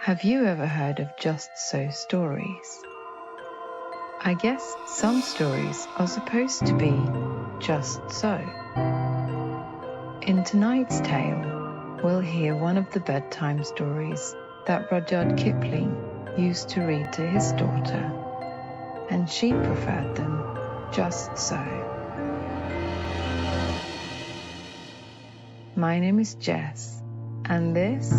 Have you ever heard of just so stories? I guess some stories are supposed to be just so. In tonight's tale, we'll hear one of the bedtime stories that Rudyard Kipling used to read to his daughter, and she preferred them just so. My name is Jess, and this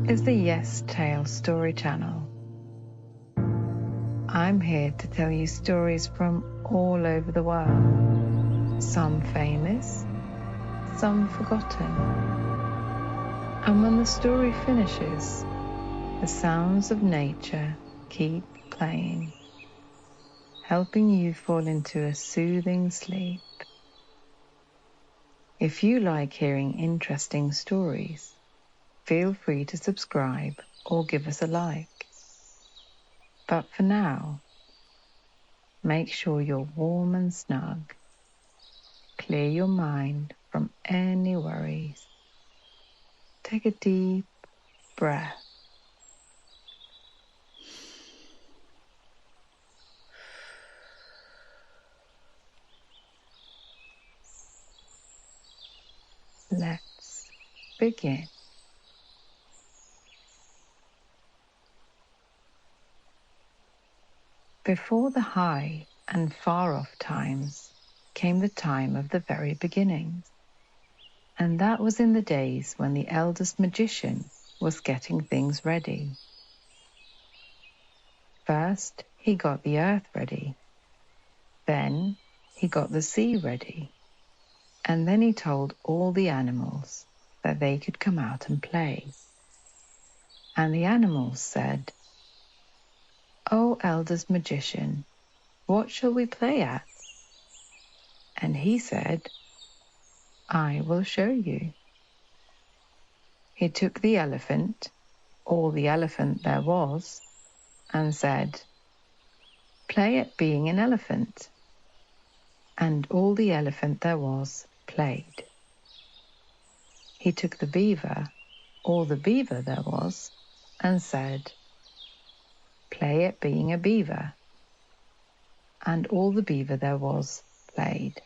is the Yes Tale Story Channel. I'm here to tell you stories from all over the world, some famous, some forgotten. And when the story finishes, the sounds of nature keep playing, helping you fall into a soothing sleep. If you like hearing interesting stories, feel free to subscribe or give us a like. But for now, make sure you're warm and snug. Clear your mind from any worries. Take a deep breath. Let's begin. Before the high and far-off times came the time of the very beginnings, and that was in the days when the eldest magician was getting things ready. First, he got the earth ready. Then, he got the sea ready. And then he told all the animals that they could come out and play. And the animals said, "O eldest magician, what shall we play at?" And he said, "I will show you." He took the elephant, all the elephant there was, and said, "Play at being an elephant." And all the elephant there was played. He took the beaver, all the beaver there was, and said, "Play at being a beaver." And all the beaver there was played.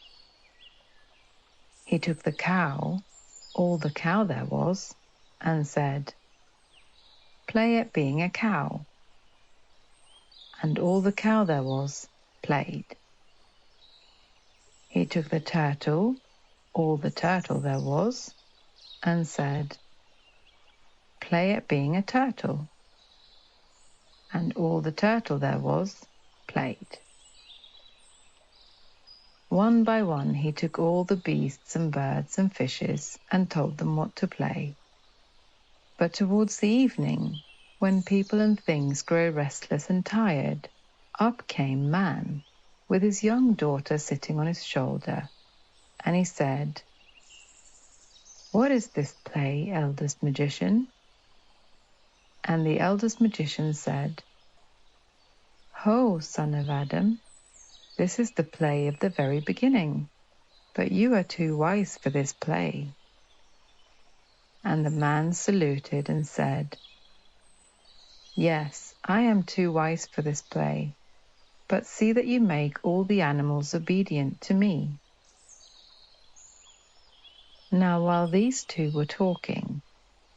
He took the cow, all the cow there was, and said, "Play at being a cow." And all the cow there was played. He took the turtle, all the turtle there was, and said, "Play at being a turtle." And all the turtle there was played. One by one he took all the beasts and birds and fishes and told them what to play. But towards the evening, when people and things grow restless and tired, up came Man, with his young daughter sitting on his shoulder, and he said, "What is this play, eldest magician?" And the eldest magician said, "Ho, son of Adam, this is the play of the very beginning, but you are too wise for this play." And the man saluted and said, "Yes, I am too wise for this play, but see that you make all the animals obedient to me." Now while these two were talking,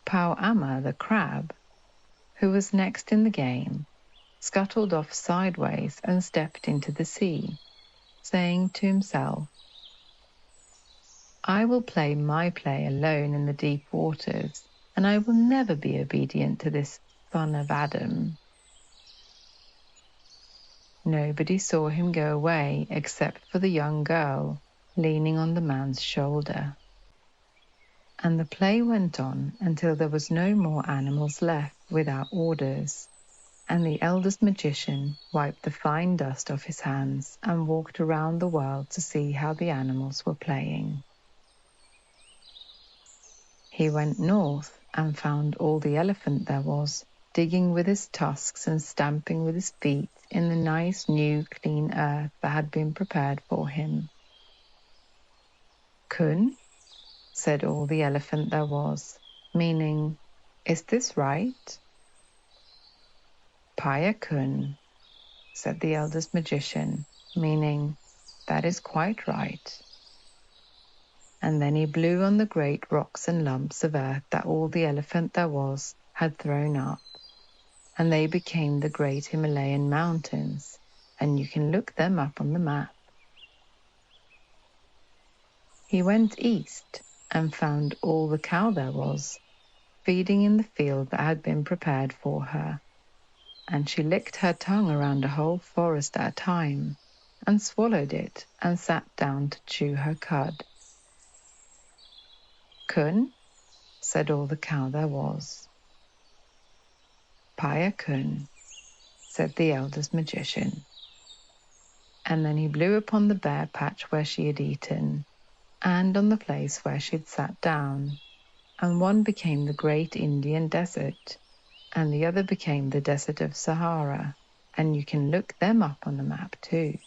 Pau Amma the crab, who was next in the game, scuttled off sideways and stepped into the sea, saying to himself, "I will play my play alone in the deep waters, and I will never be obedient to this son of Adam." Nobody saw him go away except for the young girl leaning on the man's shoulder. And the play went on until there was no more animals left without orders, and the eldest magician wiped the fine dust off his hands and walked around the world to see how the animals were playing. He went north and found all the elephant there was, digging with his tusks and stamping with his feet in the nice new clean earth that had been prepared for him. "Kun," said all the elephant there was, meaning, "Is this right?" Paya-kun, said the eldest magician, meaning, that is quite right. And then he blew on the great rocks and lumps of earth that all the elephant there was had thrown up, and they became the great Himalayan mountains, and you can look them up on the map. He went east and found all the cow there was, feeding in the field that had been prepared for her, and she licked her tongue around a whole forest at a time, and swallowed it and sat down to chew her cud. Kun, said all the cow there was. Paya-kun, said the eldest magician. And then he blew upon the bare patch where she had eaten, and on the place where she had sat down, and one became the great Indian desert, and the other became the desert of Sahara, and you can look them up on the map too.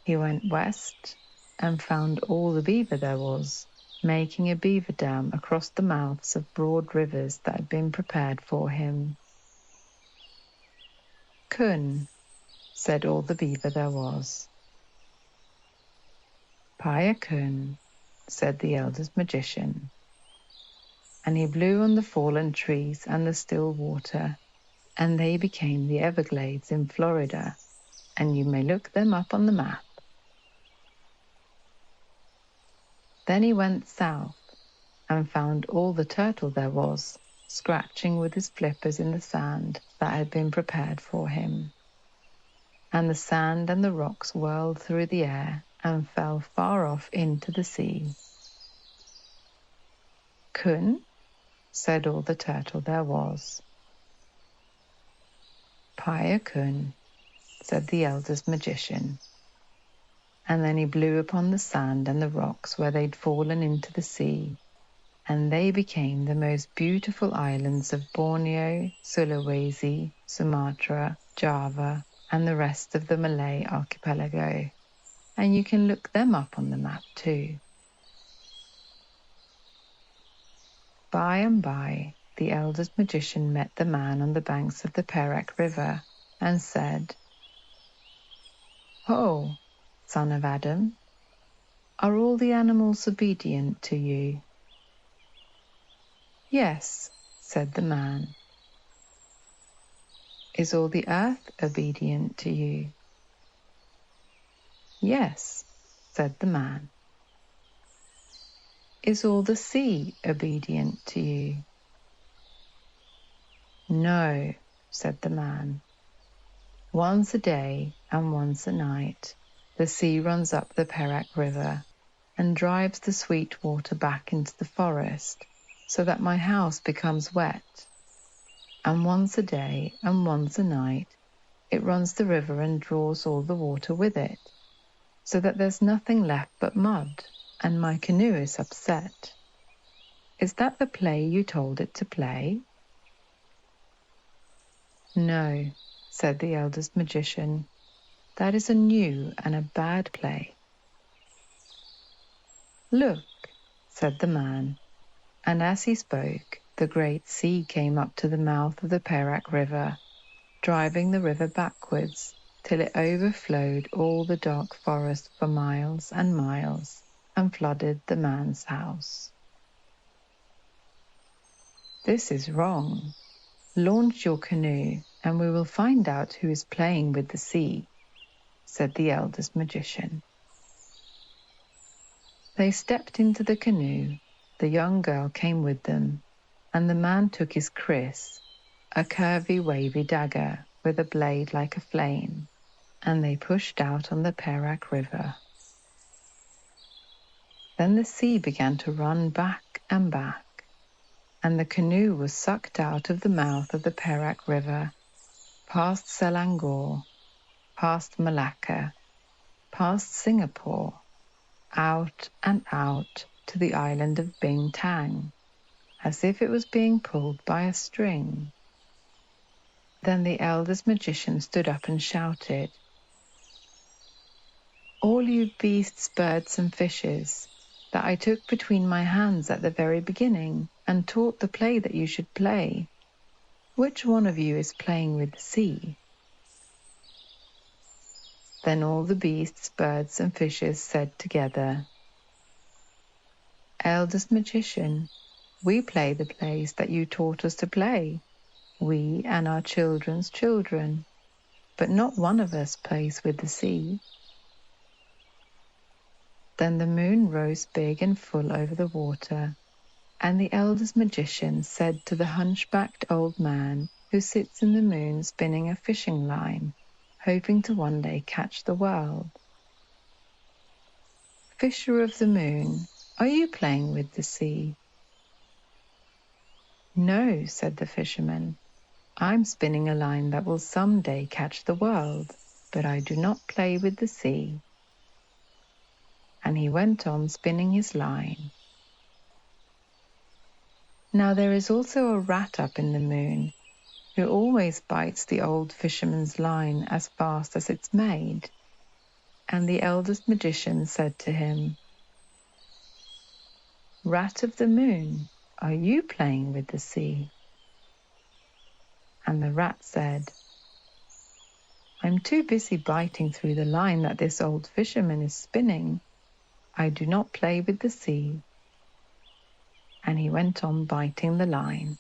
He went west and found all the beaver there was, making a beaver dam across the mouths of broad rivers that had been prepared for him. Kun, said all the beaver there was. Paya-kun, said the eldest magician. And he blew on the fallen trees and the still water, and they became the Everglades in Florida, and you may look them up on the map. Then he went south and found all the turtle there was, scratching with his flippers in the sand that had been prepared for him. And the sand and the rocks whirled through the air and fell far off into the sea. Kun, said all the turtle there was. Paya-kun, said the eldest magician. And then he blew upon the sand and the rocks where they'd fallen into the sea, and they became the most beautiful islands of Borneo, Sulawesi, Sumatra, Java, and the rest of the Malay archipelago, and you can look them up on the map too. By and by, the eldest magician met the man on the banks of the Perak River and said, "Ho, son of Adam, are all the animals obedient to you?" "Yes," said the man. "Is all the earth obedient to you?" "Yes," said the man. "Is all the sea obedient to you?" "No," said the man. "Once a day and once a night, the sea runs up the Perak River and drives the sweet water back into the forest, so that my house becomes wet. And once a day and once a night, it runs the river and draws all the water with it, so that there's nothing left but mud, and my canoe is upset. Is that the play you told it to play?" "No," said the eldest magician. "That is a new and a bad play." "Look," said the man, and as he spoke, the great sea came up to the mouth of the Perak River, driving the river backwards till it overflowed all the dark forest for miles and miles and flooded the man's house. "This is wrong. Launch your canoe and we will find out who is playing with the sea," said the eldest magician. They stepped into the canoe, the young girl came with them, and the man took his kris, a curvy wavy dagger with a blade like a flame, and they pushed out on the Perak River. Then the sea began to run back and back, and the canoe was sucked out of the mouth of the Perak River, past Selangor, past Malacca, past Singapore, out and out to the island of Bintang, as if it was being pulled by a string. Then the eldest magician stood up and shouted, "All you beasts, birds, and fishes, that I took between my hands at the very beginning and taught the play that you should play, Which one of you is playing with the sea?" Then all the beasts, birds, and fishes said together, "Eldest magician, we play the plays that you taught us to play, we and our children's children, but not one of us plays with the sea." Then the moon rose big and full over the water, and the eldest magician said to the hunchbacked old man who sits in the moon spinning a fishing line, hoping to one day catch the world, "Fisher of the moon, are you playing with the sea?" "No," said the fisherman, "I'm spinning a line that will some day catch the world, but I do not play with the sea." And he went on spinning his line. Now there is also a rat up in the moon who always bites the old fisherman's line as fast as it's made. And the eldest magician said to him, "Rat of the moon, are you playing with the sea?" And the rat said, "I'm too busy biting through the line that this old fisherman is spinning. I do not play with the sea." And he went on biting the line.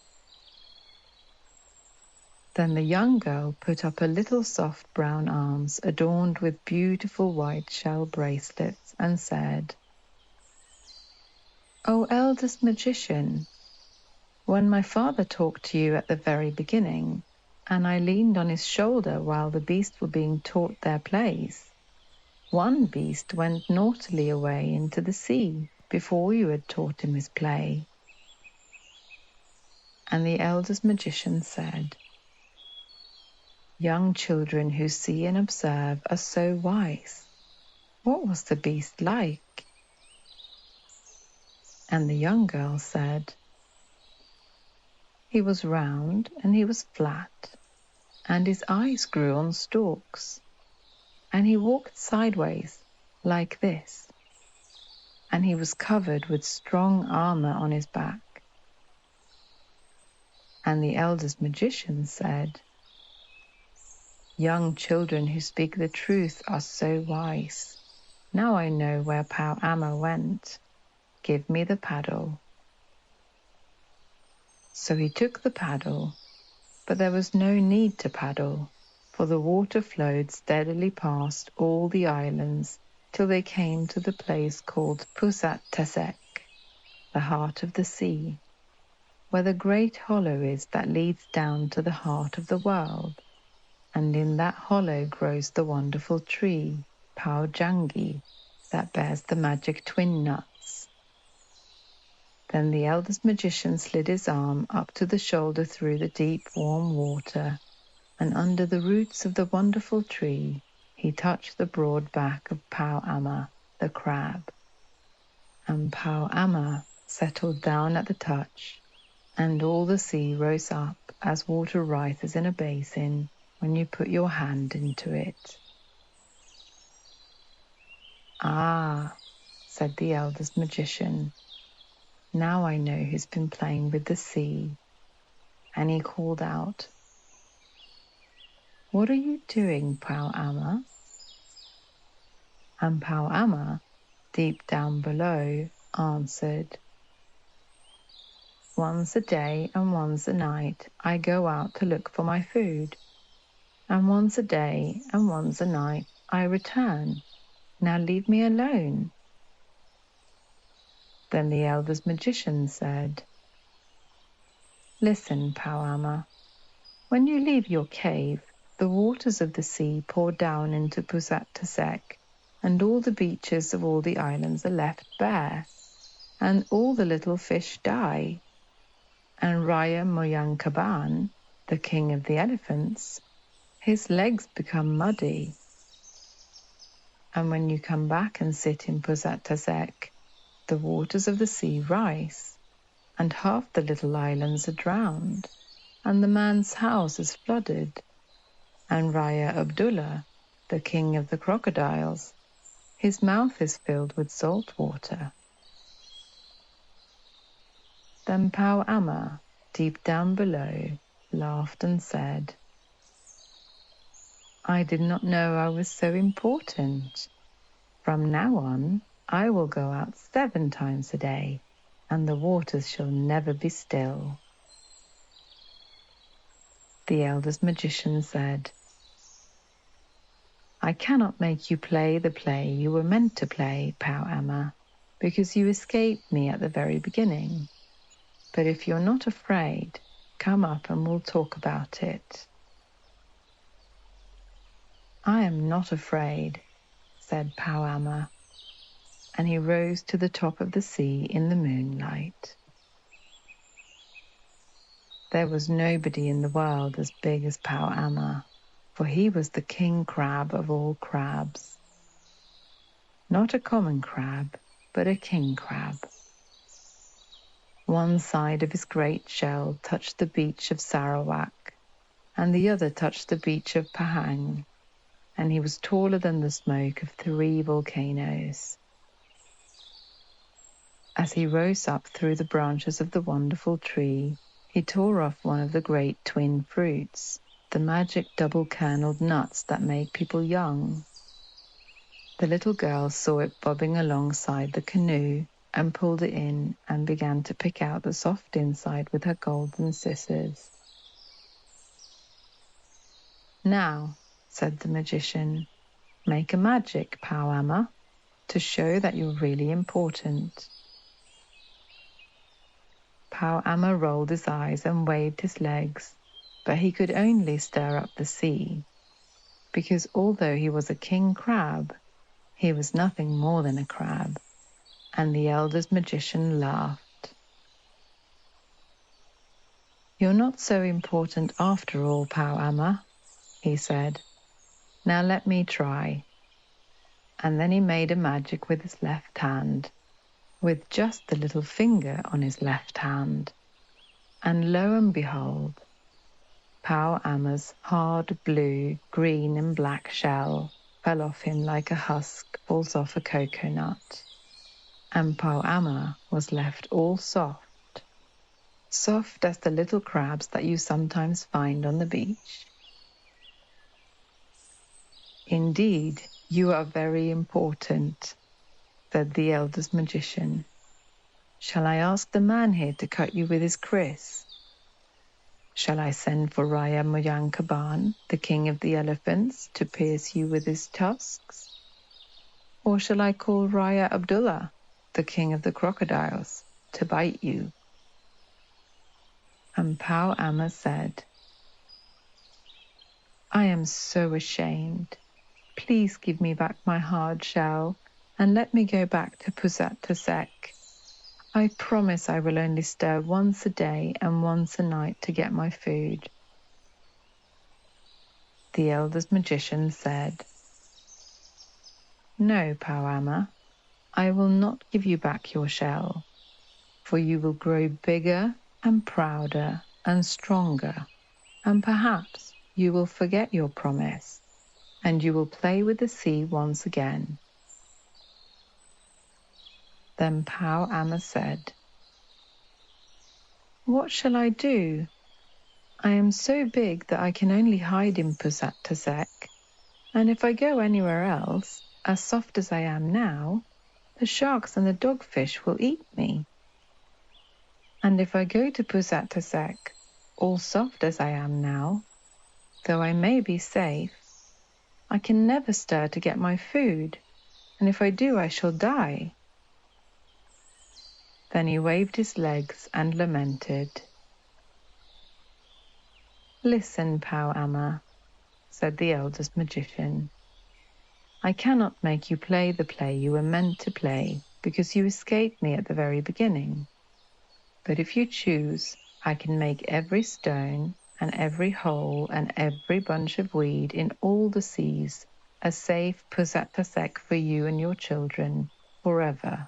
Then the young girl put up her little soft brown arms adorned with beautiful white shell bracelets and said, "O eldest magician, when my father talked to you at the very beginning, and I leaned on his shoulder while the beasts were being taught their plays, one beast went naughtily away into the sea before you had taught him his play." And the eldest magician said, "Young children who see and observe are so wise. What was the beast like?" And the young girl said, "He was round and he was flat, and his eyes grew on stalks, and he walked sideways like this, and he was covered with strong armor on his back." And the eldest magician said, "Young children who speak the truth are so wise. Now I know where Pau Amma went. Give me the paddle." So he took the paddle, but there was no need to paddle, for the water flowed steadily past all the islands till they came to the place called Pusat Tasek, the heart of the sea, where the great hollow is that leads down to the heart of the world, and in that hollow grows the wonderful tree, Pau Jangi, that bears the magic twin nuts. Then the eldest magician slid his arm up to the shoulder through the deep warm water, and under the roots of the wonderful tree he touched the broad back of Pau Amma, the crab. And Pau Amma settled down at the touch, and all the sea rose up as water rises in a basin when you put your hand into it. "Ah," said the eldest magician, "now I know who's been playing with the sea." And he called out, "What are you doing, Pau Amma?" And Pau Amma, deep down below, answered, "Once a day and once a night I go out to look for my food, and once a day and once a night I return. Now leave me alone." Then the eldest magician said, "Listen, Pau Amma, when you leave your cave, the waters of the sea pour down into Pusat Tasek, and all the beaches of all the islands are left bare, and all the little fish die. And Raya Moyang Kaban, the king of the elephants, his legs become muddy. And when you come back and sit in Pusat Tasek, the waters of the sea rise, and half the little islands are drowned, and the man's house is flooded. And Raya Abdullah, the king of the crocodiles, his mouth is filled with salt water." Then Pau Amma, deep down below, laughed and said, "I did not know I was so important. From now on, I will go out 7 times a day, and the waters shall never be still." The eldest magician said, "I cannot make you play the play you were meant to play, Pau Amma, because you escaped me at the very beginning. But if you're not afraid, come up and we'll talk about it." "I am not afraid," said Pau Amma, and he rose to the top of the sea in the moonlight. There was nobody in the world as big as Pau Amma, for he was the king crab of all crabs. Not a common crab, but a king crab. One side of his great shell touched the beach of Sarawak, and the other touched the beach of Pahang, and he was taller than the smoke of 3 volcanoes. As he rose up through the branches of the wonderful tree, he tore off one of the great twin fruits, the magic double-kerneled nuts that make people young. The little girl saw it bobbing alongside the canoe and pulled it in and began to pick out the soft inside with her golden scissors. "Now," said the magician, "make a magic, Pau Amma, to show that you're really important." Pau Amma rolled his eyes and waved his legs, but he could only stir up the sea, because although he was a king crab, he was nothing more than a crab, and the eldest magician laughed. "You're not so important after all, Pau Amma," he said. "Now let me try." And then he made a magic with his left hand, with just the little finger on his left hand. And lo and behold, Pau Amma's hard blue, green and black shell fell off him like a husk falls off a coconut. And Pau Amma was left all soft, soft as the little crabs that you sometimes find on the beach. "Indeed, you are very important," said the eldest magician. "Shall I ask the man here to cut you with his kris? Shall I send for Raya Moyankaban, the king of the elephants, to pierce you with his tusks? Or shall I call Raya Abdullah, the king of the crocodiles, to bite you?" And Pau Amma said, "I am so ashamed. Please give me back my hard shell and let me go back to Pusat Tasek. I promise I will only stir once a day and once a night to get my food." The eldest magician said, "No, Pau Amma, I will not give you back your shell, for you will grow bigger and prouder and stronger, and perhaps you will forget your promise, and you will play with the sea once again." Then Pau Amma said, "What shall I do? I am so big that I can only hide in Pusat Tasek, and if I go anywhere else, as soft as I am now, the sharks and the dogfish will eat me. And if I go to Pusat Tasek, all soft as I am now, though I may be safe, I can never stir to get my food, and if I do, I shall die." Then he waved his legs and lamented. "Listen, Pau Amma," said the eldest magician. "I cannot make you play the play you were meant to play because you escaped me at the very beginning. But if you choose, I can make every stone and every hole and every bunch of weed in all the seas a safe Pusat Tasek for you and your children forever."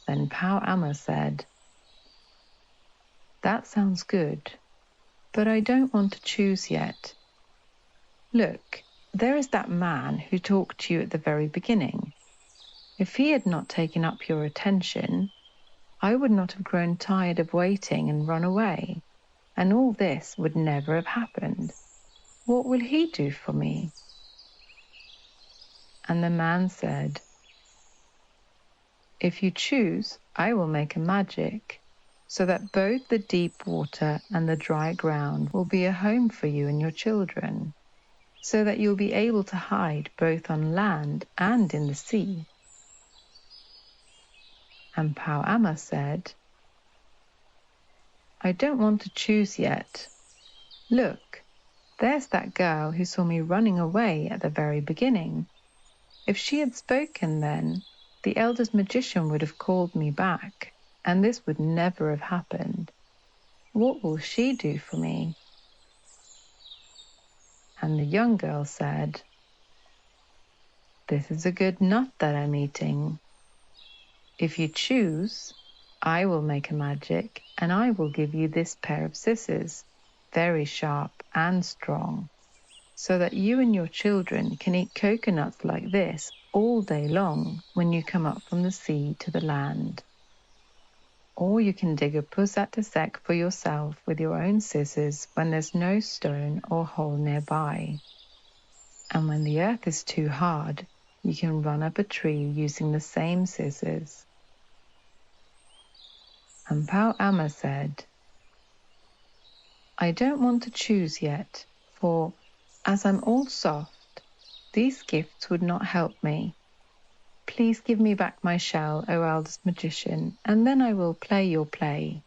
Then Pau Amma said, "That sounds good, but I don't want to choose yet. Look, there is that man who talked to you at the very beginning. If he had not taken up your attention, I would not have grown tired of waiting and run away, and all this would never have happened. What will he do for me?" And the man said, "If you choose, I will make a magic so that both the deep water and the dry ground will be a home for you and your children, so that you'll be able to hide both on land and in the sea." And Pauama said, "I don't want to choose yet. Look, there's that girl who saw me running away at the very beginning. If she had spoken then, the eldest magician would have called me back, and this would never have happened. What will she do for me?" And the young girl said, "This is a good nut that I'm eating. If you choose, I will make a magic, and I will give you this pair of scissors, very sharp and strong, so that you and your children can eat coconuts like this all day long when you come up from the sea to the land. Or you can dig a pusat-a-sec for yourself with your own scissors when there's no stone or hole nearby. And when the earth is too hard, you can run up a tree using the same scissors." And Pauama said, "I don't want to choose yet, for, as I'm all soft, these gifts would not help me. Please give me back my shell, O eldest magician, and then I will play your play."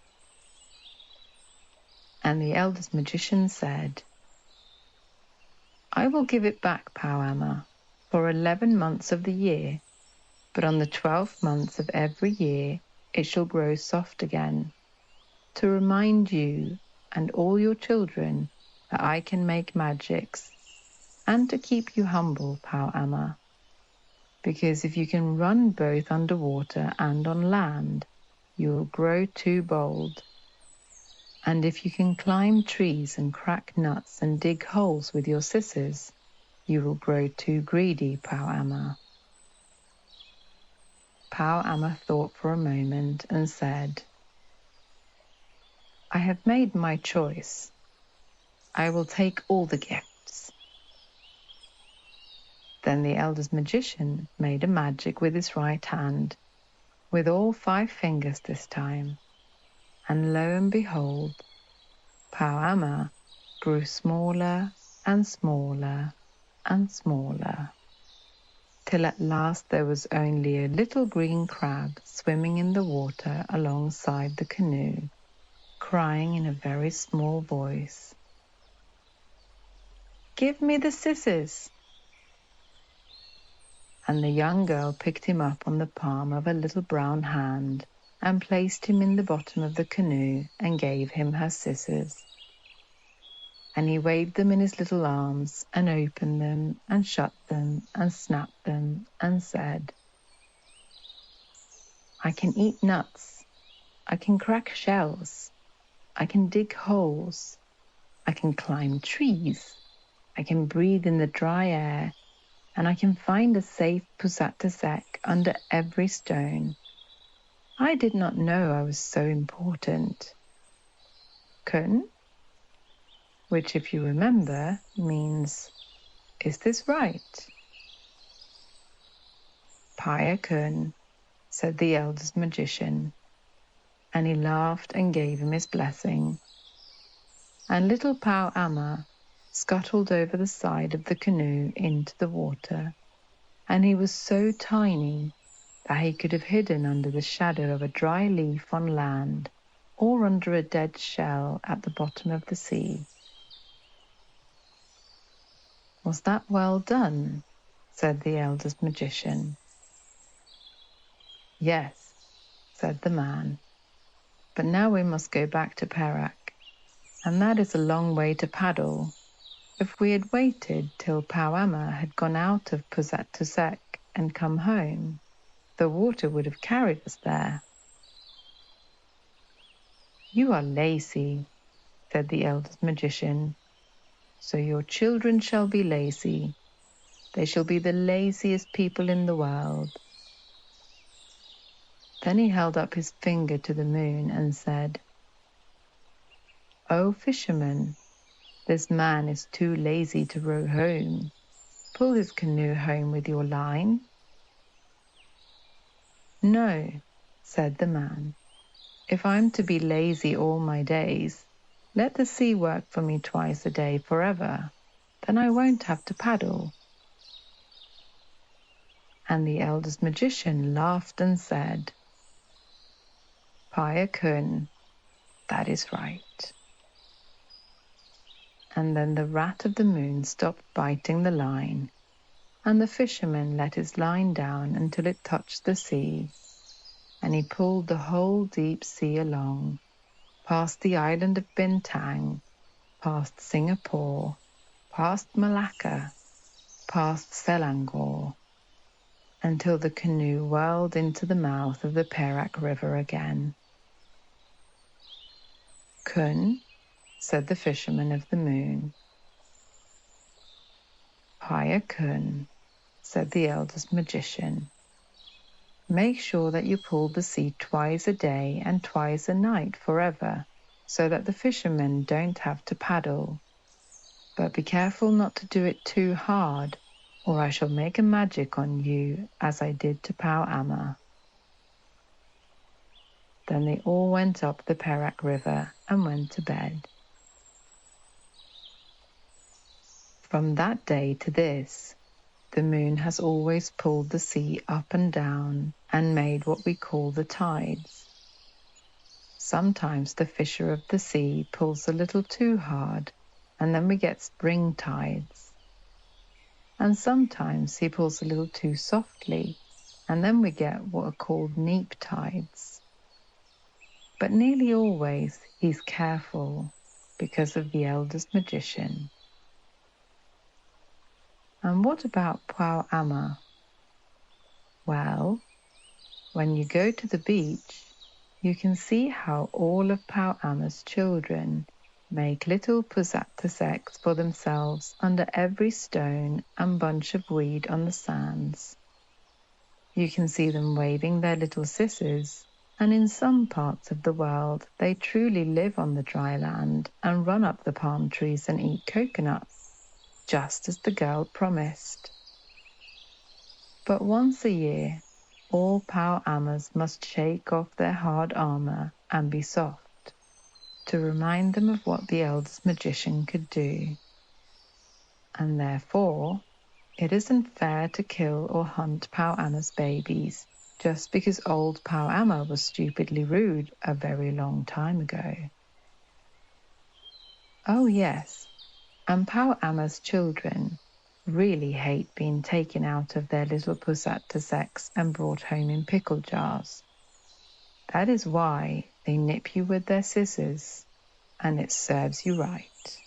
And the eldest magician said, "I will give it back, Pauama, for 11 months of the year, but on the 12th month of every year it shall grow soft again, to remind you and all your children that I can make magics, and to keep you humble, Pauama. Because if you can run both underwater and on land, you will grow too bold. And if you can climb trees and crack nuts and dig holes with your scissors, you will grow too greedy, Pauama." Pauama thought for a moment and said, "I have made my choice. I will take all the gifts." Then the eldest magician made a magic with his right hand, with all 5 fingers this time, and lo and behold, Pauama grew smaller and smaller and smaller, till at last there was only a little green crab swimming in the water alongside the canoe, crying in a very small voice, "Give me the scissors!" And the young girl picked him up on the palm of her little brown hand and placed him in the bottom of the canoe and gave him her scissors. And he waved them in his little arms and opened them and shut them and snapped them and said, "I can eat nuts, I can crack shells, I can dig holes, I can climb trees, I can breathe in the dry air, and I can find a safe pusat-a-sec under every stone. I did not know I was so important." Kun, which, if you remember, means, "Is this right?" "Paya kun," said the eldest magician, and he laughed and gave him his blessing. And little Pauama scuttled over the side of the canoe into the water, and he was so tiny that he could have hidden under the shadow of a dry leaf on land or under a dead shell at the bottom of the sea. "Was that well done?" said the eldest magician. "Yes," said the man, "but now we must go back to Perak, and that is a long way to paddle. If we had waited till Pauama had gone out of pusat-a-sec and come home, the water would have carried us there." "You are lazy," said the eldest magician. "So your children shall be lazy. They shall be the laziest people in the world." Then he held up his finger to the moon and said, "Oh, fisherman, this man is too lazy to row home. Pull his canoe home with your line." "No," said the man. "If I'm to be lazy all my days, let the sea work for me twice a day forever. Then I won't have to paddle." And the eldest magician laughed and said, "Paya kun, that is right." And then the rat of the moon stopped biting the line, and the fisherman let his line down until it touched the sea, and he pulled the whole deep sea along, past the island of Bintang, past Singapore, past Malacca, past Selangor, until the canoe whirled into the mouth of the Perak River again. "Kun," said the fisherman of the moon. "Paya kun," said the eldest magician. "Make sure that you pull the sea twice a day and twice a night forever, so that the fishermen don't have to paddle. But be careful not to do it too hard, or I shall make a magic on you as I did to Pau Ama." Then they all went up the Perak River and went to bed. From that day to this, the moon has always pulled the sea up and down and made what we call the tides. Sometimes the fisher of the sea pulls a little too hard, and then we get spring tides. And sometimes he pulls a little too softly, and then we get what are called neap tides. But nearly always he's careful because of the eldest magician. And what about Pau Ama? Well, when you go to the beach, you can see how all of Pau Ama's children make little pusat-taseks for themselves under every stone and bunch of weed on the sands. You can see them waving their little scissors, and in some parts of the world they truly live on the dry land and run up the palm trees and eat coconuts, just as the girl promised. But once a year, all Pau Amas must shake off their hard armor and be soft, to remind them of what the eldest magician could do. And therefore, it isn't fair to kill or hunt Pau Ama's babies just because old Pau Ama was stupidly rude a very long time ago. Oh yes, and Pau Ama's children really hate being taken out of their little pusat-taseks and brought home in pickle jars. That is why they nip you with their scissors, and it serves you right.